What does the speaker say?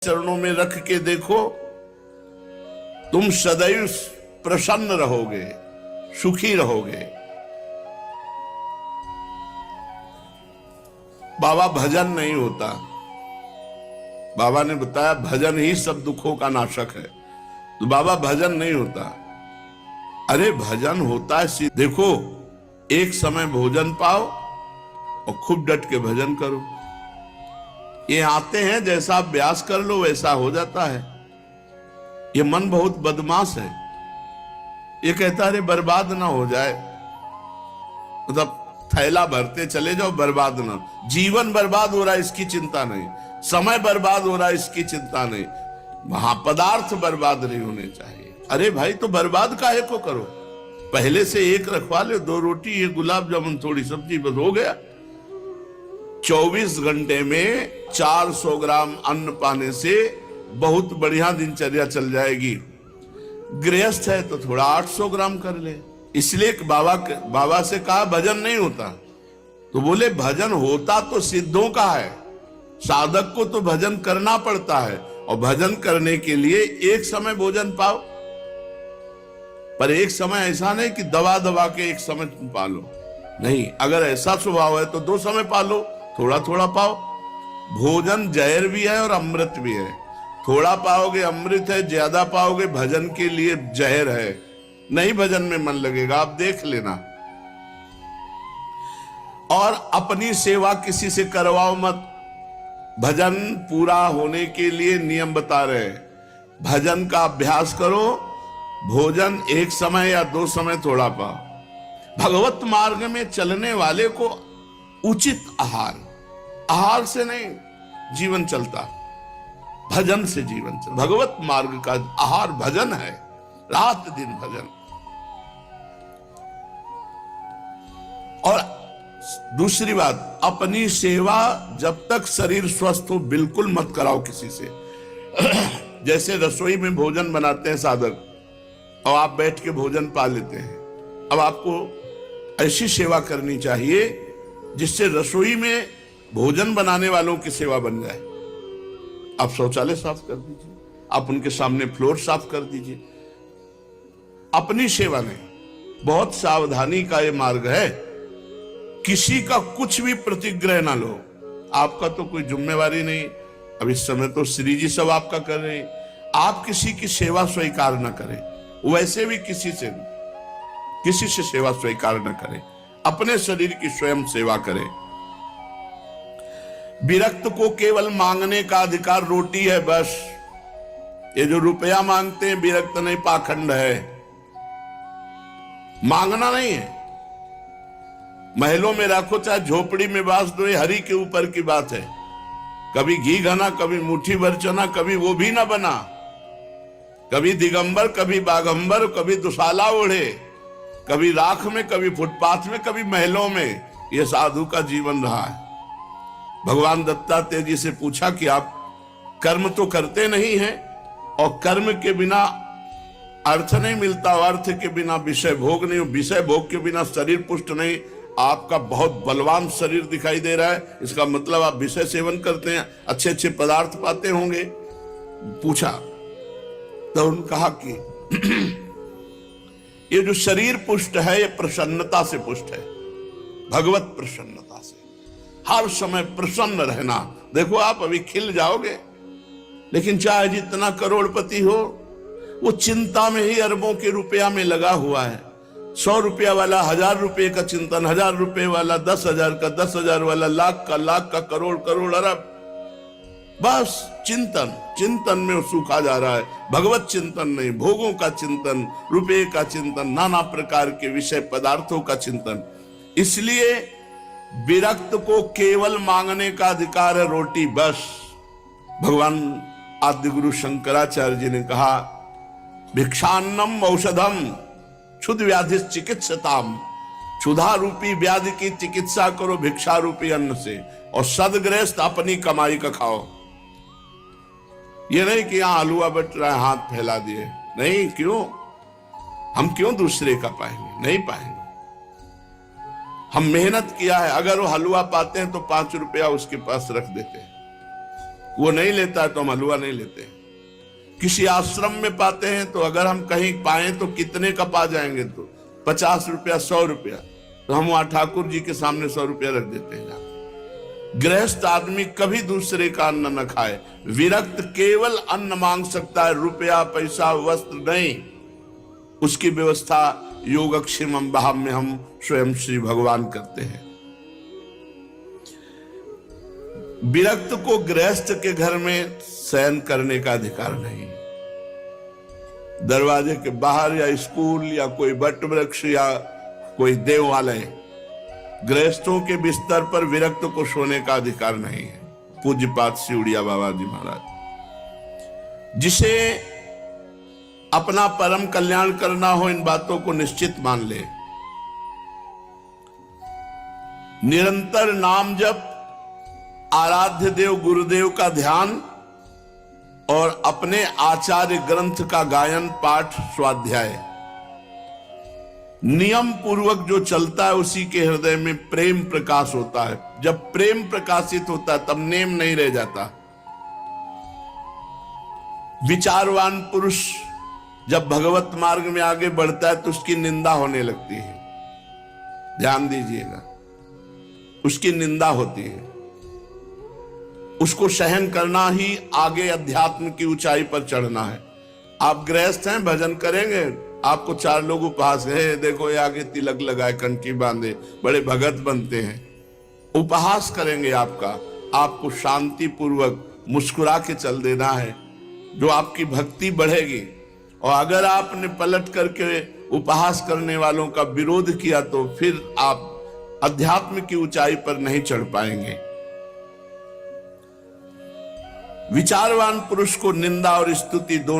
चरणों में रख के देखो, तुम सदैव प्रसन्न रहोगे, सुखी रहोगे। बाबा भजन नहीं होता, बाबा ने बताया भजन ही सब दुखों का नाशक है, तो बाबा भजन नहीं होता। अरे भजन होता है, देखो एक समय भोजन पाओ और खूब डट के भजन करो। ये आते हैं, जैसा अभ्यास कर लो वैसा हो जाता है। ये मन बहुत बदमाश है, ये कहता है अरे बर्बाद ना हो जाए, मतलब थैला भरते चले जाओ, बर्बाद ना, जीवन बर्बाद हो रहा है इसकी चिंता नहीं, समय बर्बाद हो रहा है इसकी चिंता नहीं, वहां पदार्थ बर्बाद नहीं होने चाहिए। अरे भाई तो बर्बाद काहे को करो, पहले से एक रखवा ले, 2 रोटी, 1 गुलाब जामुन, थोड़ी सब्जी, बस हो गया। 24 घंटे में 400 ग्राम अन्न पाने से बहुत बढ़िया दिनचर्या चल जाएगी। गृहस्थ है तो थोड़ा 800 ग्राम कर ले। इसलिए बाबा से कहा भजन नहीं होता, तो बोले भजन होता तो सिद्धों का है, साधक को तो भजन करना पड़ता है, और भजन करने के लिए एक समय भोजन पाओ, पर एक समय ऐसा नहीं कि दबा दबा के एक समय तुम पालो, नहीं। अगर ऐसा स्वभाव है तो 2 समय पालो, थोड़ा थोड़ा पाओ। भोजन जहर भी है और अमृत भी है, थोड़ा पाओगे अमृत है, ज्यादा पाओगे भजन के लिए जहर है, नहीं भजन में मन लगेगा, आप देख लेना। और अपनी सेवा किसी से करवाओ मत, भजन पूरा होने के लिए नियम बता रहे, भजन का अभ्यास करो, भोजन एक समय या 2 समय थोड़ा पाओ। भगवत मार्ग में चलने वाले को उचित आहार से नहीं जीवन चलता, भजन से जीवन चलता। भगवत मार्ग का आहार भजन है, रात दिन भजन। और दूसरी बात, अपनी सेवा जब तक शरीर स्वस्थ हो बिल्कुल मत कराओ किसी से। जैसे रसोई में भोजन बनाते हैं साधक, और आप बैठ के भोजन पा लेते हैं, अब आपको ऐसी सेवा करनी चाहिए जिससे रसोई में भोजन बनाने वालों की सेवा बन जाए। आप शौचालय साफ कर दीजिए, आप उनके सामने फ्लोर साफ कर दीजिए, अपनी सेवा नहीं। बहुत सावधानी का ये मार्ग है, किसी का कुछ भी प्रतिग्रह ना लो, आपका तो कोई जिम्मेवारी नहीं। अब इस समय तो श्री जी सब आपका कर रहे हैं, आप किसी की सेवा स्वीकार न करें, वैसे भी किसी से सेवा स्वीकार न करें, अपने शरीर की स्वयं सेवा करें। विरक्त को केवल मांगने का अधिकार रोटी है बस, ये जो रुपया मांगते हैं विरक्त नहीं, पाखंड है, मांगना नहीं है। महलों में रखो चाहे झोपड़ी में बांस दो, ये हरि के ऊपर की बात है। कभी घी घना, कभी मुट्ठी भर चना, कभी वो भी ना बना, कभी दिगंबर, कभी बागंबर, कभी दुशाला ओढ़े, कभी राख में, कभी फुटपाथ में, कभी महलों में, ये साधु का जीवन रहा है। भगवान दत्तात्रेय जी से पूछा कि आप कर्म तो करते नहीं हैं, और कर्म के बिना अर्थ नहीं मिलता, अर्थ के बिना विषय भोग नहीं, विषय भोग के बिना शरीर पुष्ट नहीं। आपका बहुत बलवान शरीर दिखाई दे रहा है, इसका मतलब आप विषय सेवन करते हैं, अच्छे अच्छे पदार्थ पाते होंगे। पूछा तो उन्होंने कहा कि ये जो शरीर पुष्ट है ये प्रसन्नता से पुष्ट है, भगवत प्रसन्नता से। हर समय प्रसन्न रहना। देखो आप अभी खिल जाओगे, लेकिन चाहे जितना करोड़पति हो, वो चिंता में ही अरबों के रुपया में लगा हुआ है। 100 रुपया वाला 1000 रुपये का चिंतन, 1000 रुपये वाला 10,000 का, 10,000 वाला लाख का, करोड़ करोड़ अरब, बस चिंतन में सुख आ जा रहा है। भगवत चिंतन नहीं, भोगों का चिंतन, रुपये का चिंतन, नाना प्रकार के विषय पदार्थों का चिंतन। इसलिए विरक्त को केवल मांगने का अधिकार है रोटी बस। भगवान आदि गुरु शंकराचार्य जी ने कहा, भिक्षान्नम औषधम क्षुध व्याधि चिकित्सताम, क्षुधा रूपी व्याधि की चिकित्सा करो भिक्षा रूपी अन्न से, और सदगृहस्थ अपनी कमाई का खाओ। ये नहीं कि यहां हलवा बट रहा है हाथ फैला दिए, नहीं, क्यों, हम क्यों दूसरे का पाएंगे, नहीं पाएंगे। हम मेहनत किया है, अगर वो हलवा पाते हैं तो 5 रुपया उसके पास रख देते हैं, वो नहीं लेता है तो हम हलवा नहीं लेते हैं। किसी आश्रम में पाते हैं तो अगर हम कहीं पाए तो कितने का पा जाएंगे, तो 50 रुपया 100 रुपया, तो हम वहां ठाकुर जी के सामने 100 रुपया रख देते हैं। गृहस्थ आदमी कभी दूसरे का अन्न न खाए। विरक्त केवल अन्न मांग सकता है, रुपया पैसा वस्त्र नहीं। उसकी व्यवस्था योगक्षेमम भाव में हम स्वयं श्री भगवान करते हैं। विरक्त को गृहस्थ के घर में शयन करने का अधिकार नहीं। दरवाजे के बाहर या स्कूल या कोई वट वृक्ष या कोई देवालय, गृहस्थों के बिस्तर पर विरक्त को सोने का अधिकार नहीं है। पूज्यपाद सिउड़िया बाबा जी महाराज। जिसे अपना परम कल्याण करना हो, इन बातों को निश्चित मान ले। निरंतर नाम जप, आराध्य देव गुरुदेव का ध्यान और अपने आचार्य ग्रंथ का गायन पाठ स्वाध्याय नियम पूर्वक जो चलता है, उसी के हृदय में प्रेम प्रकाश होता है। जब प्रेम प्रकाशित होता है तब नेम नहीं रह जाता। विचारवान पुरुष जब भगवत मार्ग में आगे बढ़ता है तो उसकी निंदा होने लगती है। ध्यान दीजिएगा, उसकी निंदा होती है। उसको सहन करना ही आगे अध्यात्म की ऊंचाई पर चढ़ना है। आप गृहस्थ हैं, भजन करेंगे, आपको 4 लोग उपहास है, देखो ये आगे तिलक लगाए, कंठी बांधे, बड़े भगत बनते हैं, उपहास करेंगे आपका। आपको शांति पूर्वक मुस्कुरा के चल देना है, जो आपकी भक्ति बढ़ेगी। और अगर आपने पलट करके उपहास करने वालों का विरोध किया तो फिर आप अध्यात्म की ऊंचाई पर नहीं चढ़ पाएंगे। विचारवान पुरुष को निंदा और स्तुति दोनों